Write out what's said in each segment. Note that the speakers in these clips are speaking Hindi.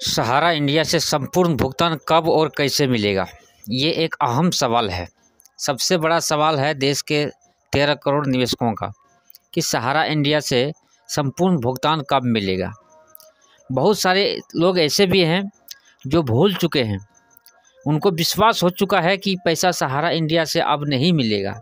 सहारा इंडिया से संपूर्ण भुगतान कब और कैसे मिलेगा? ये एक अहम सवाल है। सबसे बड़ा सवाल है देश के 13 करोड़ निवेशकों का कि सहारा इंडिया से संपूर्ण भुगतान कब मिलेगा। बहुत सारे लोग ऐसे भी हैं जो भूल चुके हैं, उनको विश्वास हो चुका है कि पैसा सहारा इंडिया से अब नहीं मिलेगा।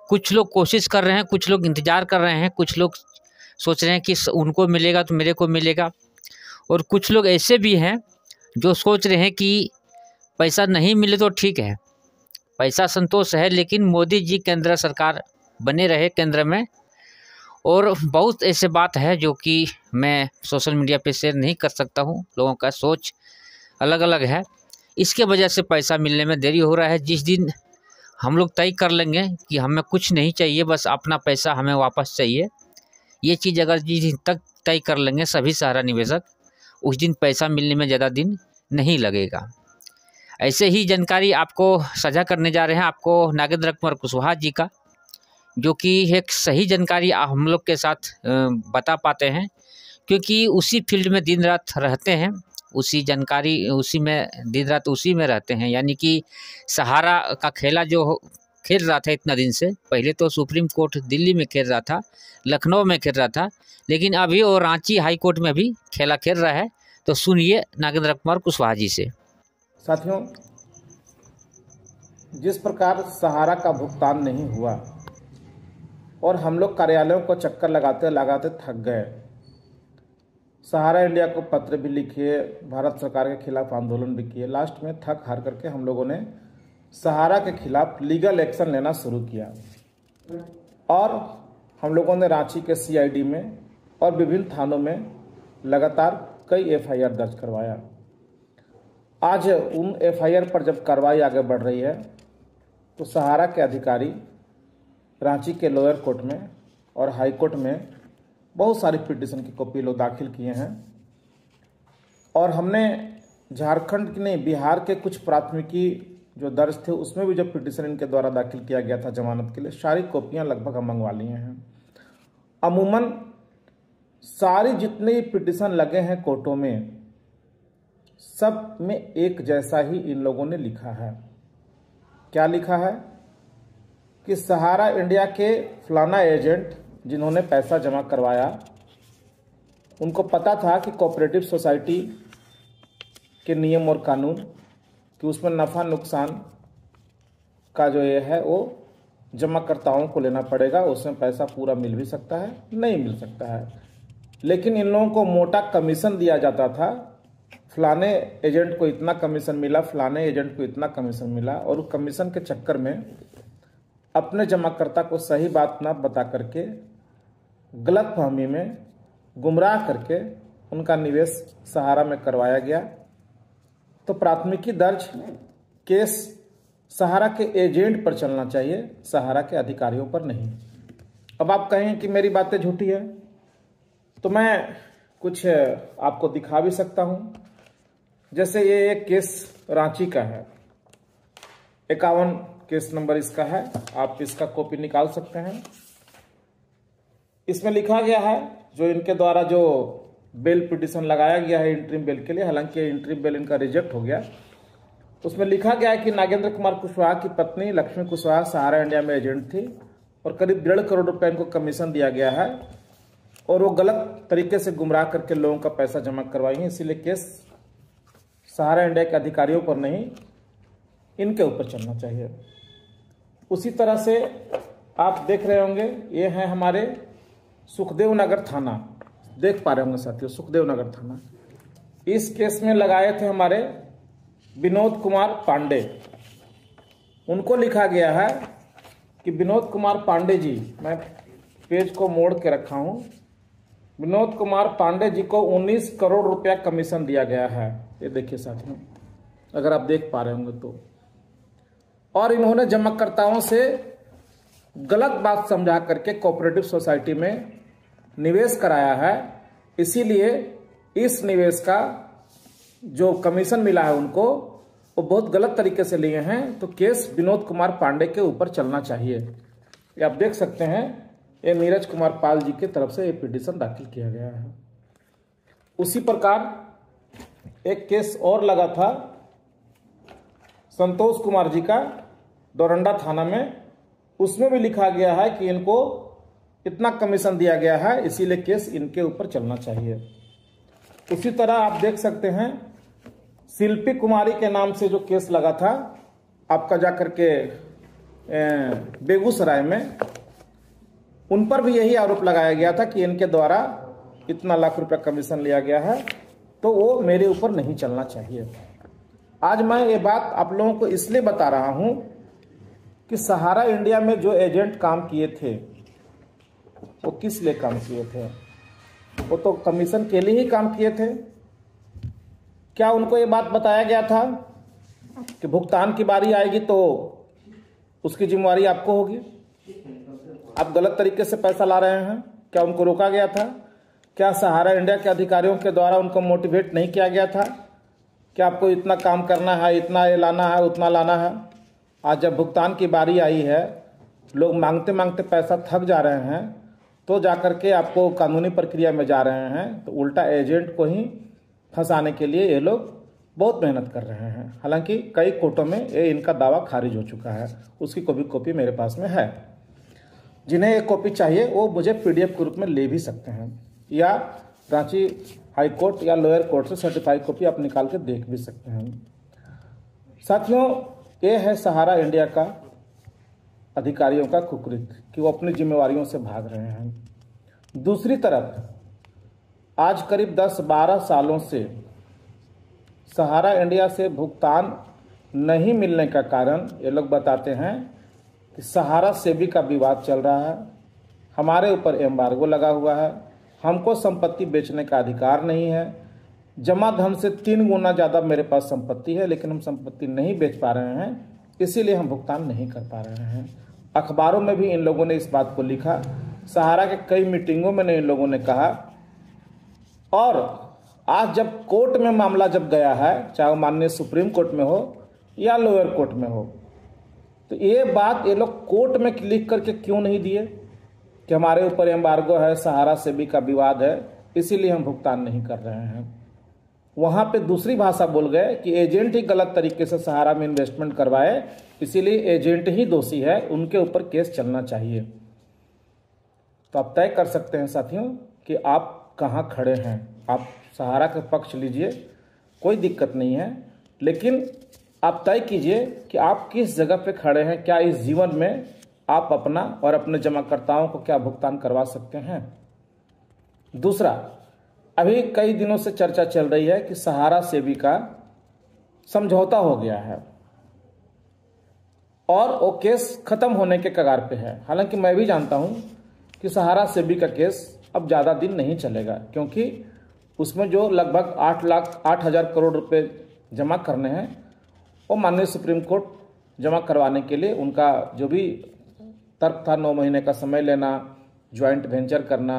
कुछ लोग कोशिश कर रहे हैं, कुछ लोग इंतज़ार कर रहे हैं, कुछ लोग सोच रहे हैं कि उनको मिलेगा तो मेरे को मिलेगा, और कुछ लोग ऐसे भी हैं जो सोच रहे हैं कि पैसा नहीं मिले तो ठीक है, पैसा संतोष है, लेकिन मोदी जी केंद्र सरकार बने रहे केंद्र में। और बहुत ऐसे बात है जो कि मैं सोशल मीडिया पे शेयर नहीं कर सकता हूँ, लोगों का सोच अलग अलग है। इसके वजह से पैसा मिलने में देरी हो रहा है। जिस दिन हम लोग तय कर लेंगे कि हमें कुछ नहीं चाहिए, बस अपना पैसा हमें वापस चाहिए, ये चीज़ अगर जिस दिन तक तय कर लेंगे सभी सहारा निवेशक, उस दिन पैसा मिलने में ज़्यादा दिन नहीं लगेगा। ऐसे ही जानकारी आपको साझा करने जा रहे हैं, आपको नागेंद्र कुमार कुशवाहा जी का, जो कि एक सही जानकारी हम लोग के साथ बता पाते हैं, क्योंकि उसी फील्ड में दिन रात रहते हैं, उसी जानकारी उसी में दिन रात उसी में रहते हैं। यानी कि सहारा का खेला जो खेल रहा था इतना दिन से, पहले तो सुप्रीम कोर्ट दिल्ली में खेल रहा था, लखनऊ में खेल रहा था, लेकिन अभी वो रांची हाई कोर्ट में भी खेला खेल रहा है। तो सुनिए नागेंद्र कुमार कुशवाहा जी से। साथियों, जिस प्रकार सहारा का भुगतान नहीं हुआ और हम लोग कार्यालयों को चक्कर लगाते लगाते थक गए, सहारा इंडिया को पत्र भी लिखे, भारत सरकार के खिलाफ आंदोलन भी किए, लास्ट में थक हार करके हम लोगों ने सहारा के खिलाफ लीगल एक्शन लेना शुरू किया और हम लोगों ने रांची के सीआईडी में और विभिन्न थानों में लगातार कई एफआईआर दर्ज करवाया। आज उन एफआईआर पर जब कार्रवाई आगे बढ़ रही है तो सहारा के अधिकारी रांची के लोअर कोर्ट में और हाई कोर्ट में बहुत सारी पिटीशन की कॉपी लोग दाखिल किए हैं और हमने झारखंड की नहीं, बिहार के कुछ प्राथमिकी जो दर्ज थे उसमें भी जब पिटीशन इनके द्वारा दाखिल किया गया था जमानत के लिए, सारी कॉपियां लगभग हम मंगवा लिए हैं। अमूमन सारी जितने भी पिटीशन लगे हैं कोर्टों में, सब में एक जैसा ही इन लोगों ने लिखा है। क्या लिखा है कि सहारा इंडिया के फलाना एजेंट जिन्होंने पैसा जमा करवाया, उनको पता था कि कोऑपरेटिव सोसाइटी के नियम और कानून कि उसमें नफ़ा नुकसान का जो ये है वो जमाकर्ताओं को लेना पड़ेगा, उसमें पैसा पूरा मिल भी सकता है, नहीं मिल सकता है, लेकिन इन लोगों को मोटा कमीशन दिया जाता था। फलाने एजेंट को इतना कमीशन मिला, फलाने एजेंट को इतना कमीशन मिला, और उस कमीशन के चक्कर में अपने जमाकर्ता को सही बात ना बता करके गलत फहमी में गुमराह करके उनका निवेश सहारा में करवाया गया। तो प्राथमिकी दर्ज केस सहारा के एजेंट पर चलना चाहिए, सहारा के अधिकारियों पर नहीं। अब आप कहें कि मेरी बातें झूठी है, तो मैं कुछ आपको दिखा भी सकता हूं। जैसे ये एक केस रांची का है, 51 केस नंबर इसका है, आप इसका कॉपी निकाल सकते हैं। इसमें लिखा गया है, जो इनके द्वारा जो बेल पिटीशन लगाया गया है इंटरिम बेल के लिए, हालांकि इंटरिम बेल इनका रिजेक्ट हो गया, उसमें लिखा गया है कि नागेंद्र कुमार कुशवाहा की पत्नी लक्ष्मी कुशवाहा सहारा इंडिया में एजेंट थी और करीब 1.5 करोड़ रुपए इनको कमीशन दिया गया है और वो गलत तरीके से गुमराह करके लोगों का पैसा जमा करवाई है, इसीलिए केस सहारा इंडिया के अधिकारियों पर नहीं, इनके ऊपर चलना चाहिए। उसी तरह से आप देख रहे होंगे, ये है हमारे सुखदेव नगर थाना, देख पा रहे होंगे साथियों, सुखदेव नगर थाना। इस केस में लगाए थे हमारे विनोद कुमार पांडे। उनको लिखा गया है कि विनोद कुमार पांडे जी, मैं पेज को मोड़ के रखा हूं, विनोद कुमार पांडे जी को 19 करोड़ रुपया कमीशन दिया गया है। ये देखिए साथियों, अगर आप देख पा रहे होंगे तो, और इन्होंने जमाकर्ताओं से गलत बात समझा करके कोऑपरेटिव सोसाइटी में निवेश कराया है, इसीलिए इस निवेश का जो कमीशन मिला है उनको वो बहुत गलत तरीके से लिए हैं। तो केस विनोद कुमार पांडे के ऊपर चलना चाहिए। ये आप देख सकते हैं, ये नीरज कुमार पाल जी की तरफ से ये पिटीशन दाखिल किया गया है। उसी प्रकार एक केस और लगा था संतोष कुमार जी का डोरंडा थाना में, उसमें भी लिखा गया है कि इनको इतना कमीशन दिया गया है, इसीलिए केस इनके ऊपर चलना चाहिए। उसी तरह आप देख सकते हैं शिल्पी कुमारी के नाम से जो केस लगा था आपका जाकर के बेगूसराय में, उन पर भी यही आरोप लगाया गया था कि इनके द्वारा इतना लाख रुपया कमीशन लिया गया है, तो वो मेरे ऊपर नहीं चलना चाहिए। आज मैं ये बात आप लोगों को इसलिए बता रहा हूं कि सहारा इंडिया में जो एजेंट काम किए थे वो किस लिए काम किए थे? वो तो कमीशन के लिए ही काम किए थे। क्या उनको ये बात बताया गया था कि भुगतान की बारी आएगी तो उसकी जिम्मेवारी आपको होगी, आप गलत तरीके से पैसा ला रहे हैं? क्या उनको रोका गया था? क्या सहारा इंडिया के अधिकारियों के द्वारा उनको मोटिवेट नहीं किया गया था कि आपको इतना काम करना है, इतना ये लाना है, उतना लाना है? आज जब भुगतान की बारी आई है, लोग मांगते मांगते पैसा थक जा रहे हैं, तो जाकर के आपको कानूनी प्रक्रिया में जा रहे हैं, तो उल्टा एजेंट को ही फंसाने के लिए ये लोग बहुत मेहनत कर रहे हैं। हालांकि कई कोर्टों में ये इनका दावा खारिज हो चुका है, उसकी कॉपी मेरे पास में है। जिन्हें ये कॉपी चाहिए वो मुझे PDF के रूप में ले भी सकते हैं, या रांची हाई कोर्ट या लोअर कोर्ट से सर्टिफाइड कॉपी आप निकाल के देख भी सकते हैं। साथियों, ये है सहारा इंडिया का अधिकारियों का कुकृत कि वो अपनी जिम्मेवारियों से भाग रहे हैं। दूसरी तरफ आज करीब 10-12 सालों से सहारा इंडिया से भुगतान नहीं मिलने का कारण ये लोग बताते हैं कि सहारा सेबी का विवाद चल रहा है, हमारे ऊपर एम्बार्गो लगा हुआ है, हमको संपत्ति बेचने का अधिकार नहीं है, जमा धन से 3 गुना ज़्यादा मेरे पास संपत्ति है, लेकिन हम संपत्ति नहीं बेच पा रहे हैं, इसीलिए हम भुगतान नहीं कर पा रहे हैं। अखबारों में भी इन लोगों ने इस बात को लिखा, सहारा के कई मीटिंगों में इन लोगों ने कहा, और आज जब कोर्ट में मामला जब गया है, चाहे वो माननीय सुप्रीम कोर्ट में हो या लोअर कोर्ट में हो, तो ये बात ये लोग कोर्ट में लिख करके क्यों नहीं दिए कि हमारे ऊपर एम्बार्गो है, सहारा सेबी का विवाद है, इसीलिए हम भुगतान नहीं कर रहे हैं। वहां पे दूसरी भाषा बोल गए कि एजेंट ही गलत तरीके से सहारा में इन्वेस्टमेंट करवाए, इसीलिए एजेंट ही दोषी है, उनके ऊपर केस चलना चाहिए। तो आप तय कर सकते हैं साथियों कि आप कहाँ खड़े हैं। आप सहारा का पक्ष लीजिए, कोई दिक्कत नहीं है, लेकिन आप तय कीजिए कि आप किस जगह पे खड़े हैं। क्या इस जीवन में आप अपना और अपने जमाकर्ताओं को क्या भुगतान करवा सकते हैं? दूसरा, अभी कई दिनों से चर्चा चल रही है कि सहारा सेबी का समझौता हो गया है और वो केस खत्म होने के कगार पे है। हालांकि मैं भी जानता हूं कि सहारा सेबी का केस अब ज़्यादा दिन नहीं चलेगा, क्योंकि उसमें जो लगभग 8,00,000 करोड़ रुपए जमा करने हैं, वो माननीय सुप्रीम कोर्ट जमा करवाने के लिए उनका जो भी तर्क था 9 महीने का समय लेना, ज्वाइंट वेंचर करना,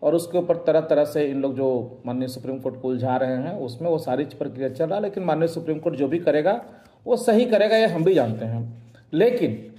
और उसके ऊपर तरह तरह से इन लोग जो माननीय सुप्रीम कोर्ट को उलझा रहे हैं, उसमें वो सारी प्रक्रिया चल रहा है। लेकिन माननीय सुप्रीम कोर्ट जो भी करेगा वो सही करेगा, ये हम भी जानते हैं। लेकिन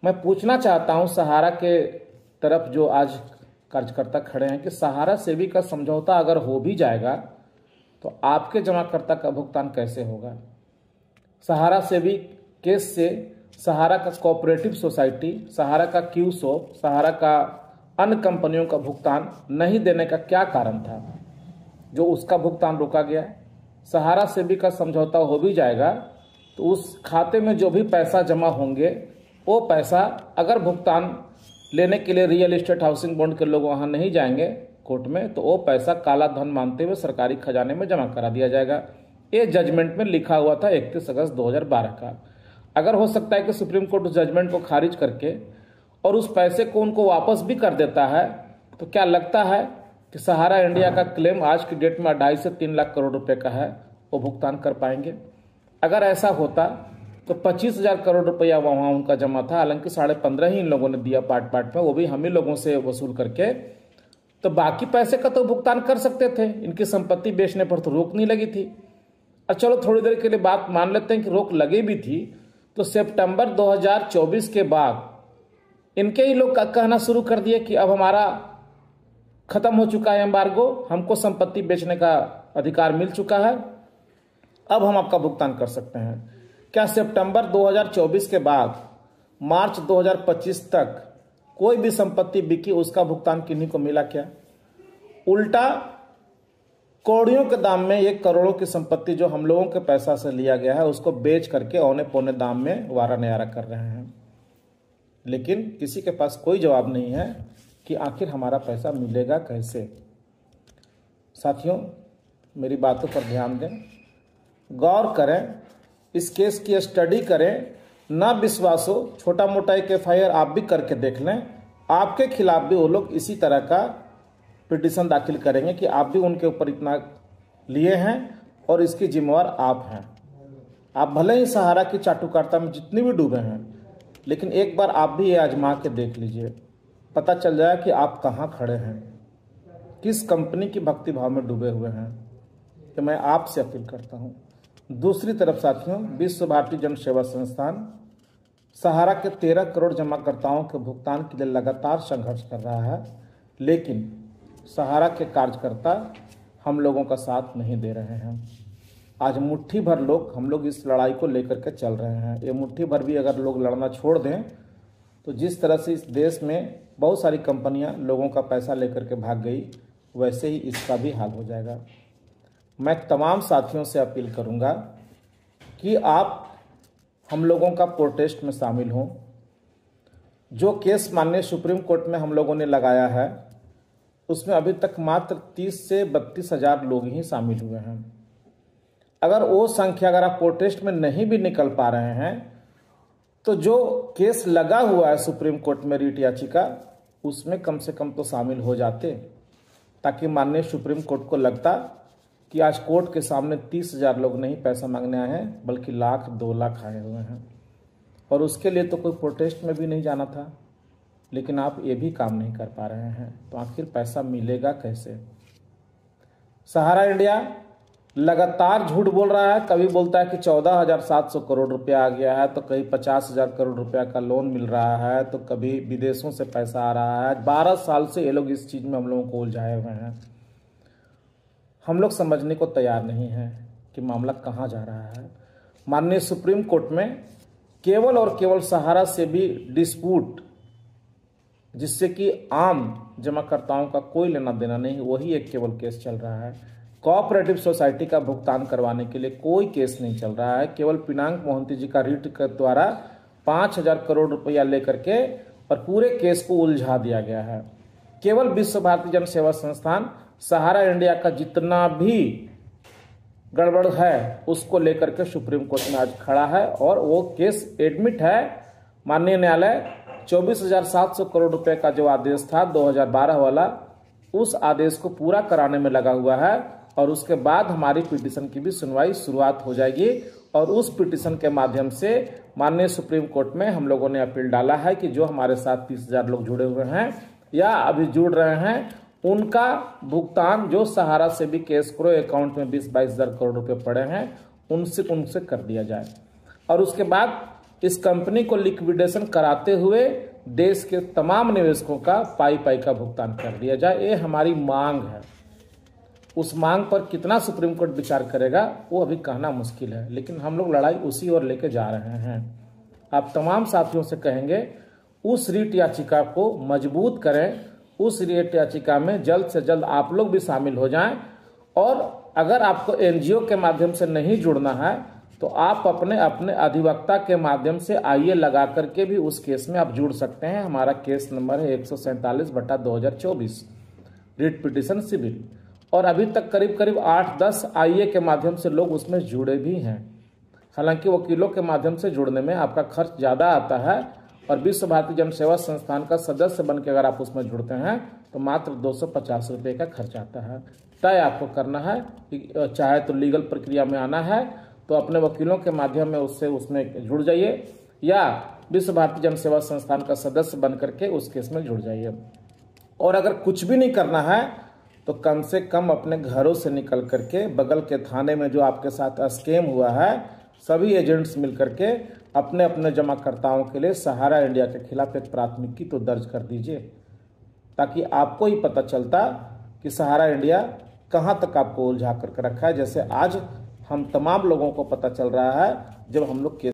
मैं पूछना चाहता हूं सहारा के तरफ जो आज कार्यकर्ता खड़े हैं कि सहारा सेबी का समझौता अगर हो भी जाएगा तो आपके जमाकर्ता का भुगतान कैसे होगा? सहारा सेबी केस से सहारा का कोऑपरेटिव सोसाइटी, सहारा का क्यूसॉप, सहारा का अन्य कंपनियों का भुगतान नहीं देने का क्या कारण था जो उसका भुगतान रोका गया? सहारा सेबी का समझौता हो भी जाएगा तो उस खाते में जो भी पैसा जमा होंगे, वो पैसा अगर भुगतान लेने के लिए रियल एस्टेट हाउसिंग बोर्ड के लोग वहां नहीं जाएंगे कोर्ट में, तो वो पैसा काला धन मानते हुए सरकारी खजाने में जमा करा दिया जाएगा। ये जजमेंट में लिखा हुआ था 31 अगस्त 2012 का। अगर हो सकता है कि सुप्रीम कोर्ट उस जजमेंट को खारिज करके और उस पैसे को उनको वापस भी कर देता है, तो क्या लगता है कि सहारा इंडिया का क्लेम आज की डेट में 2.5 से 3 लाख करोड़ रुपए का है, वो भुगतान कर पाएंगे? अगर ऐसा होता तो 25,000 करोड़ रुपया वहां उनका जमा था, हालांकि 15.5 ही इन लोगों ने दिया पार्ट में, वो भी हम ही लोगों से वसूल करके, तो बाकी पैसे का तो भुगतान कर सकते थे। इनकी संपत्ति बेचने पर तो रोक नहीं लगी थी। और चलो थोड़ी देर के लिए बात मान लेते हैं कि रोक लगी भी थी, तो सितंबर 2024 के बाद इनके ही लोग कहना शुरू कर दिए कि अब हमारा खत्म हो चुका है एम्बार्गो, हमको संपत्ति बेचने का अधिकार मिल चुका है, अब हम आपका भुगतान कर सकते हैं। क्या सितंबर 2024 के बाद मार्च 2025 तक कोई भी संपत्ति बिकी, उसका भुगतान किन्हीं को मिला क्या? उल्टा कौड़ियों के दाम में एक करोड़ों की संपत्ति जो हम लोगों के पैसा से लिया गया है, उसको बेच करके औने पौने दाम में वारा नयारा कर रहे हैं। लेकिन किसी के पास कोई जवाब नहीं है कि आखिर हमारा पैसा मिलेगा कैसे। साथियों, मेरी बातों पर ध्यान दें, गौर करें, इस केस की स्टडी करें। ना विश्वास हो, छोटा मोटा एक FIR आप भी करके देख लें। आपके खिलाफ भी वो लोग इसी तरह का पिटीशन दाखिल करेंगे कि आप भी उनके ऊपर इतना लिए हैं और इसकी जिम्मेवार आप हैं। आप भले ही सहारा की चाटुकारिता में जितनी भी डूबे हैं, लेकिन एक बार आप भी ये आजमा के देख लीजिए, पता चल जाए कि आप कहाँ खड़े हैं, किस कंपनी की भक्ति भाव में डूबे हुए हैं। तो मैं आपसे अपील करता हूँ। दूसरी तरफ साथियों, विश्व भारती जन सेवा संस्थान सहारा के 13 करोड़ जमाकर्ताओं के भुगतान के लिए लगातार संघर्ष कर रहा है, लेकिन सहारा के कार्यकर्ता हम लोगों का साथ नहीं दे रहे हैं। आज मुट्ठी भर लोग हम लोग इस लड़ाई को लेकर के चल रहे हैं। ये मुट्ठी भर भी अगर लोग लड़ना छोड़ दें तो जिस तरह से इस देश में बहुत सारी कंपनियां लोगों का पैसा लेकर के भाग गई, वैसे ही इसका भी हाल हो जाएगा। मैं तमाम साथियों से अपील करूंगा कि आप हम लोगों का प्रोटेस्ट में शामिल हों। जो केस माननीय सुप्रीम कोर्ट में हम लोगों ने लगाया है, उसमें अभी तक मात्र 30 से 32 हज़ार लोग ही शामिल हुए हैं। अगर वो संख्या अगर आप प्रोटेस्ट में नहीं भी निकल पा रहे हैं, तो जो केस लगा हुआ है सुप्रीम कोर्ट में रीट याचिका, उसमें कम से कम तो शामिल हो जाते, ताकि माननीय सुप्रीम कोर्ट को लगता कि आज कोर्ट के सामने 30,000 लोग नहीं पैसा मांगने आए हैं, बल्कि लाख 2 लाख आए हुए हैं। और उसके लिए तो कोई प्रोटेस्ट में भी नहीं जाना था। लेकिन आप ये भी काम नहीं कर पा रहे हैं, तो आखिर पैसा मिलेगा कैसे? सहारा इंडिया लगातार झूठ बोल रहा है। कभी बोलता है कि 14,700 करोड़ रुपया आ गया है, तो कहीं 50,000 करोड़ रुपया का लोन मिल रहा है, तो कभी विदेशों से पैसा आ रहा है। 12 साल से ये लोग इस चीज़ में हम लोगों को उलझाए हुए हैं। हम लोग समझने को तैयार नहीं हैं कि मामला कहाँ जा रहा है। माननीय सुप्रीम कोर्ट में केवल और केवल सहारा से भी डिस्प्यूट, जिससे कि आम जमाकर्ताओं का कोई लेना देना नहीं, वही एक केवल केस चल रहा है। कोऑपरेटिव सोसाइटी का भुगतान करवाने के लिए कोई केस नहीं चल रहा है। केवल पिनाक मोहंती जी का रीट के द्वारा 5,000 करोड़ रुपया लेकर के और पूरे केस को उलझा दिया गया है। केवल विश्व भारती जन सेवा संस्थान सहारा इंडिया का जितना भी गड़बड़ है, उसको लेकर के सुप्रीम कोर्ट में आज खड़ा है और वो केस एडमिट है। माननीय न्यायालय 24,700 करोड़ रुपए का जो आदेश था 2012 वाला, उस आदेश को पूरा कराने में लगा हुआ है। और उसके बाद हमारी पिटीशन की भी सुनवाई शुरुआत हो जाएगी। और उस पिटीशन के माध्यम से माननीय सुप्रीम कोर्ट में हम लोगों ने अपील डाला है कि जो हमारे साथ 30,000 लोग जुड़े हुए हैं या अभी जुड़ रहे हैं, उनका भुगतान जो सहारा से भी केस करो अकाउंट में 20-22 हज़ार करोड़ रुपए पड़े हैं, उनसे कर दिया जाए। और उसके बाद इस कंपनी को लिक्विडेशन कराते हुए देश के तमाम निवेशकों का पाई का भुगतान कर दिया जाए। ये हमारी मांग है। उस मांग पर कितना सुप्रीम कोर्ट विचार करेगा वो अभी कहना मुश्किल है, लेकिन हम लोग लड़ाई उसी ओर लेके जा रहे हैं। आप तमाम साथियों से कहेंगे उस रीट याचिका को मजबूत करें, उस रीट याचिका में जल्द से जल्द आप लोग भी शामिल हो जाएं। और अगर आपको NGO के माध्यम से नहीं जुड़ना है, तो आप अपने अधिवक्ता के माध्यम से IA लगा करके भी उस केस में आप जुड़ सकते हैं। हमारा केस नंबर है 147/2024 रीट पिटीशन सिविल। और अभी तक करीब 8-10 IA के माध्यम से लोग उसमें जुड़े भी हैं। हालांकि वकीलों के माध्यम से जुड़ने में आपका खर्च ज़्यादा आता है, और विश्व भारती जन सेवा संस्थान का सदस्य बन के अगर आप उसमें जुड़ते हैं तो मात्र 250 रुपये का खर्च आता है। तय आपको करना है कि चाहे तो लीगल प्रक्रिया में आना है तो अपने वकीलों के माध्यम में उसमें जुड़ जाइए, या विश्व भारती जन सेवा संस्थान का सदस्य बन करके उस केस में जुड़ जाइए। और अगर कुछ भी नहीं करना है तो कम से कम अपने घरों से निकल करके बगल के थाने में जो आपके साथ स्कैम हुआ है, सभी एजेंट्स मिलकर के अपने अपने जमाकर्ताओं के लिए सहारा इंडिया के खिलाफ एक प्राथमिकी तो दर्ज कर दीजिए, ताकि आपको ही पता चलता कि सहारा इंडिया कहां तक आपको उलझा करके रखा है। जैसे आज हम तमाम लोगों को पता चल रहा है जब हम लोग